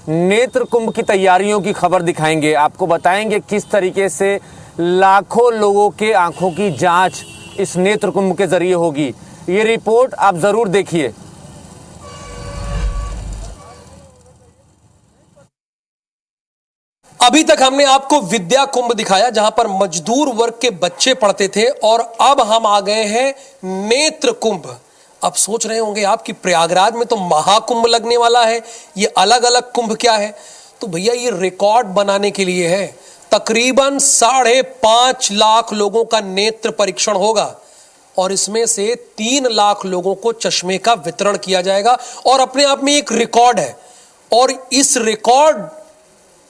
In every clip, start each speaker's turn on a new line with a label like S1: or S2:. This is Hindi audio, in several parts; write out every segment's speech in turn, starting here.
S1: नेत्र कुंभ की तैयारियों की खबर दिखाएंगे। आपको बताएंगे किस तरीके से लाखों लोगों के आंखों की जांच इस नेत्र कुंभ के जरिए होगी। ये रिपोर्ट आप जरूर देखिए।
S2: अभी तक हमने आपको विद्या कुंभ दिखाया जहां पर मजदूर वर्ग के बच्चे पढ़ते थे, और अब हम आ गए हैं नेत्र कुंभ। अब सोच रहे होंगे आप कि प्रयागराज में तो महाकुंभ लगने वाला है, ये अलग अलग कुंभ क्या है? तो भैया ये रिकॉर्ड बनाने के लिए है। तकरीबन 5.5 लाख लोगों का नेत्र परीक्षण होगा और इसमें से 3 लाख लोगों को चश्मे का वितरण किया जाएगा, और अपने आप में एक रिकॉर्ड है। और इस रिकॉर्ड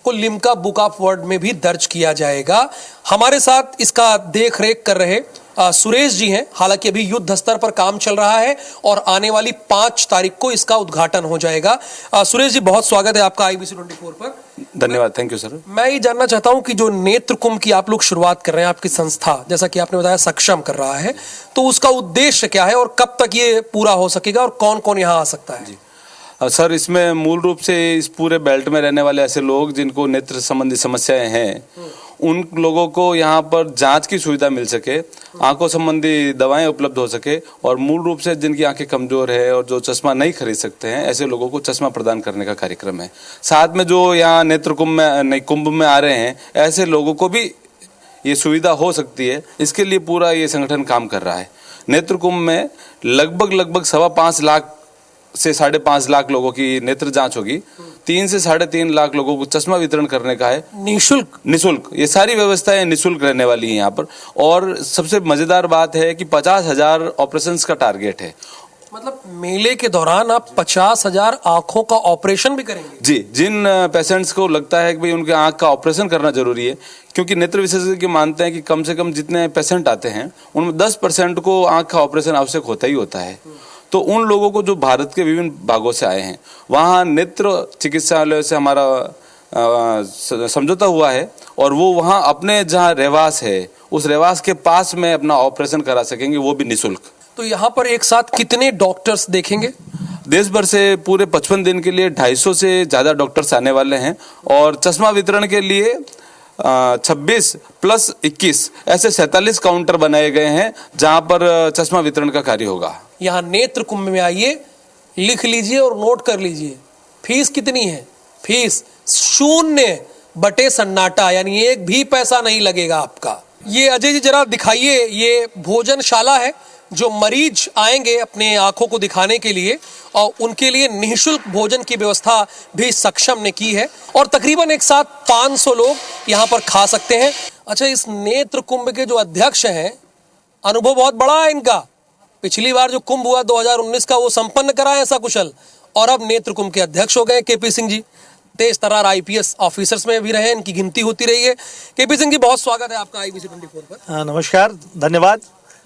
S2: को लिम्का बुक ऑफ वर्ल्ड में भी दर्ज किया जाएगा। हमारे साथ इसका देख रेख कर रहे सुरेश जी हैं। हालांकि अभी युद्ध स्तर पर काम चल रहा है और आने वाली 5 तारीख को इसका उद्घाटन हो जाएगा। सुरेश जी, बहुत स्वागत है आपका IBC 24 पर।
S3: धन्यवाद, थैंक यू सर।
S2: मैं ये जानना चाहता हूं कि जो नेत्र कुंभ की आप लोग शुरुआत कर रहे हैं, आपकी संस्था जैसा कि आपने बताया सक्षम कर रहा है, तो उसका उद्देश्य क्या है और कब तक ये पूरा हो सकेगा और कौन कौन यहाँ आ सकता है?
S3: सर, इसमें मूल रूप से इस पूरे बेल्ट में रहने वाले ऐसे लोग जिनको नेत्र संबंधी समस्याएं हैं, उन लोगों को यहाँ पर जांच की सुविधा मिल सके, आंखों संबंधी दवाएं उपलब्ध हो सके, और मूल रूप से जिनकी आंखें कमजोर है और जो चश्मा नहीं खरीद सकते हैं, ऐसे लोगों को चश्मा प्रदान करने का कार्यक्रम है। साथ में जो यहाँ नेत्र कुंभ में आ रहे हैं, ऐसे लोगों को भी ये सुविधा हो सकती है। इसके लिए पूरा ये संगठन काम कर रहा है। नेत्र कुंभ में लगभग 5.25 लाख से 5.5 लाख लोगों की नेत्र जांच होगी। 3 से 3.5 लाख लोगों को चश्मा वितरण करने का है, निःशुल्क। ये सारी व्यवस्थाएं निःशुल्क रहने वाली हैं यहाँ पर। और सबसे मजेदार बात है कि 50,000 ऑपरेशंस का टारगेट है।
S2: मतलब मेले के दौरान आप 50,000 आंखों का ऑपरेशन भी करेंगे?
S3: जी, जिन पेशेंट्स को लगता है कि भाई उनके आंख का ऑपरेशन करना जरूरी है, क्योंकि नेत्र विशेषज्ञ मानते हैं कि कम से कम जितने पेशेंट आते हैं उनमें 10% को आंख का ऑपरेशन आवश्यक होता ही होता है। तो उन लोगों को जो भारत के विभिन्न भागों से आए हैं, वहाँ नेत्र चिकित्सालय से हमारा समझौता हुआ है, और वो वहाँ अपने जहाँ रहवास है उस रहवास के पास में अपना ऑपरेशन करा सकेंगे, वो भी निःशुल्क।
S2: तो यहाँ पर एक साथ कितने डॉक्टर्स देखेंगे?
S3: देश भर से पूरे 55 दिन के लिए 250 से ज्यादा डॉक्टर्स आने वाले हैं, और चश्मा वितरण के लिए 26 + 21 ऐसे 47 काउंटर बनाए गए हैं जहां पर चश्मा वितरण का कार्य होगा।
S2: यहाँ नेत्र कुंभ में आइए, लिख लीजिए और नोट कर लीजिए। फीस कितनी है? फीस 0 सन्नाटा, यानी एक भी पैसा नहीं लगेगा आपका। ये अजय जी जरा दिखाइए, ये भोजनशाला है जो मरीज आएंगे अपने आंखों को दिखाने के लिए, और उनके लिए निःशुल्क भोजन की व्यवस्था भी सक्षम ने की है, और तकरीबन एक साथ 500 लोग यहाँ पर खा सकते हैं। अच्छा, इस नेत्र कुंभ के जो अध्यक्ष हैं, अनुभव बहुत बड़ा है इनका। पिछली बार जो कुंभ हुआ 2019 का, वो संपन्न कराए ऐसा कुशल, और अब नेत्र कुंभ के अध्यक्ष हो गए KP सिंह जी। तेज तर्रार IPS ऑफिसर्स में भी रहे, इनकी गिनती होती रही है। KP सिंह जी, बहुत स्वागत है आपका IBC 24 पर।
S4: नमस्कार, धन्यवाद।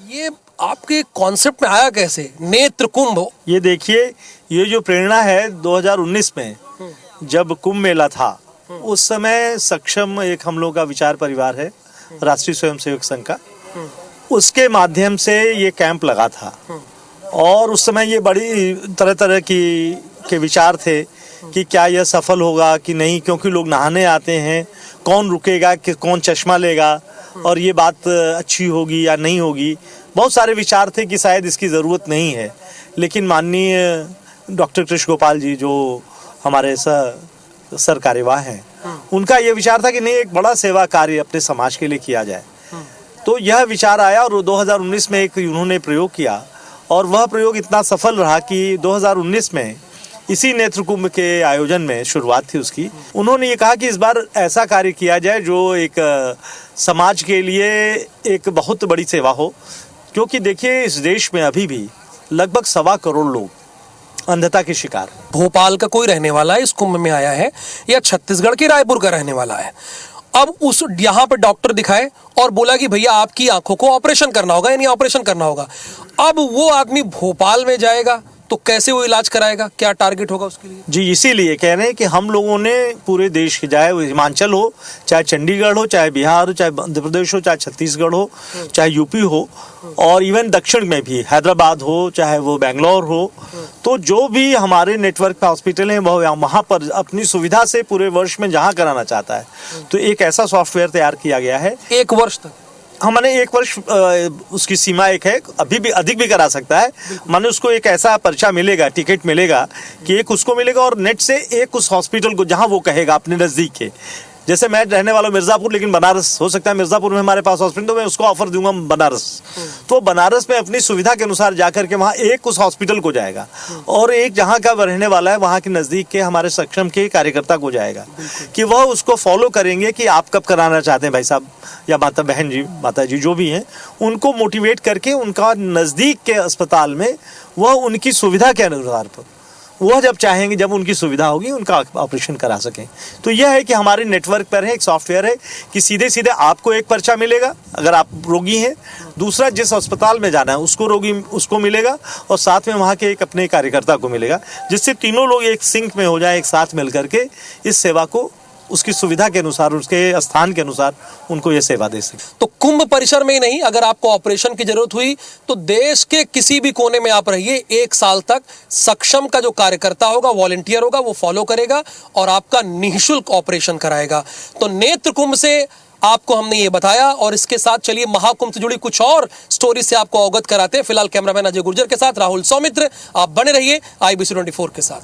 S2: ये आपके कॉन्सेप्ट में आया कैसे नेत्र कुंभ?
S4: ये देखिए, ये जो प्रेरणा है 2019 में जब कुंभ मेला था, उस समय सक्षम एक हम लोग का विचार परिवार है, राष्ट्रीय स्वयंसेवक संघ का, उसके माध्यम से ये कैंप लगा था। और उस समय ये बड़ी तरह के विचार थे कि क्या यह सफल होगा कि नहीं, क्योंकि लोग नहाने आते हैं, कौन रुकेगा, कि कौन चश्मा लेगा, और ये बात अच्छी होगी या नहीं होगी। बहुत सारे विचार थे कि शायद इसकी ज़रूरत नहीं है, लेकिन माननीय डॉक्टर कृष्ण गोपाल जी जो हमारे सर कार्यवाह हैं, उनका ये विचार था कि नहीं, एक बड़ा सेवा कार्य अपने समाज के लिए किया जाए। तो यह विचार आया और 2019 में एक उन्होंने प्रयोग किया, और वह प्रयोग इतना सफल रहा कि 2019 में इसी नेत्र कुंभ के आयोजन में शुरुआत थी उसकी। उन्होंने ये कहा कि इस बार ऐसा कार्य किया जाए जो एक समाज के लिए एक बहुत बड़ी सेवा हो, क्योंकि देखिए इस देश में अभी भी लगभग 1.25 करोड़ लोग अंधता के शिकार।
S2: भोपाल का कोई रहने वाला है, इस कुंभ में आया है, या छत्तीसगढ़ के रायपुर का रहने वाला है, अब उस यहाँ पर डॉक्टर दिखाए और बोला कि भैया आपकी आंखों को ऑपरेशन करना होगा, यानी ऑपरेशन करना होगा। अब वो आदमी भोपाल में जाएगा तो कैसे वो इलाज कराएगा, क्या टारगेट होगा उसके लिए?
S4: जी इसीलिए कह रहे हैं कि हम लोगों ने पूरे देश के, चाहे वो हिमाचल हो, चाहे चंडीगढ़ हो, चाहे बिहार हो, चाहे मध्य प्रदेश हो, चाहे छत्तीसगढ़ हो, चाहे यूपी हो, और इवन दक्षिण में भी हैदराबाद हो, चाहे वो बेंगलोर हो, तो जो भी हमारे नेटवर्क पे हॉस्पिटल हैं वो वहाँ पर अपनी सुविधा से पूरे वर्ष में जहाँ कराना चाहता है तो एक ऐसा सॉफ्टवेयर तैयार किया गया है।
S2: 1 वर्ष तक
S4: हमने 1 वर्ष उसकी सीमा एक है, अभी भी अधिक भी करा सकता है। माने उसको एक ऐसा पर्चा मिलेगा, टिकट मिलेगा कि एक उसको मिलेगा और नेट से एक उस हॉस्पिटल को जहां वो कहेगा अपने नज़दीक के, जैसे मैं रहने वाला मिर्ज़ापुर लेकिन बनारस हो सकता है, मिर्ज़ापुर में हमारे पास हॉस्पिटल, तो मैं उसको ऑफर दूंगा बनारस, तो बनारस में अपनी सुविधा के अनुसार जाकर के वहाँ एक उस हॉस्पिटल को जाएगा और एक जहाँ का रहने वाला है वहाँ के नज़दीक के हमारे सक्षम के कार्यकर्ता को जाएगा कि वह उसको फॉलो करेंगे कि आप कब कराना चाहते हैं भाई साहब या माता बहन जी, माता जी जो भी हैं, उनको मोटिवेट करके उनका नज़दीक के अस्पताल में वह उनकी सुविधा के अनुसार पर वह जब चाहेंगे, जब उनकी सुविधा होगी, उनका ऑपरेशन करा सकें। तो यह है कि हमारे नेटवर्क पर है, एक सॉफ्टवेयर है कि सीधे सीधे आपको एक पर्चा मिलेगा अगर आप रोगी हैं, दूसरा जिस अस्पताल में जाना है उसको रोगी उसको मिलेगा और साथ में वहाँ के एक अपने कार्यकर्ता को मिलेगा, जिससे तीनों लोग एक सिंक में हो जाए, एक साथ मिल करके इस सेवा को उसकी सुविधा के अनुसार, उसके स्थान के अनुसार उनको ये सेवा दे सके।
S2: तो कुंभ परिसर में ही नहीं, अगर आपको ऑपरेशन की जरूरत हुई तो देश के किसी भी कोने में आप रहिए, 1 साल तक सक्षम का जो कार्यकर्ता होगा, वॉलंटियर होगा, वो फॉलो करेगा और आपका निःशुल्क ऑपरेशन कराएगा। तो नेत्र कुंभ से आपको हमने ये बताया और इसके साथ चलिए महाकुंभ से जुड़ी कुछ और स्टोरी से आपको अवगत कराते हैं। फिलहाल कैमरामैन अजय गुर्जर के साथ राहुल सौमित्र, आप बने रहिए IBC 24 के साथ।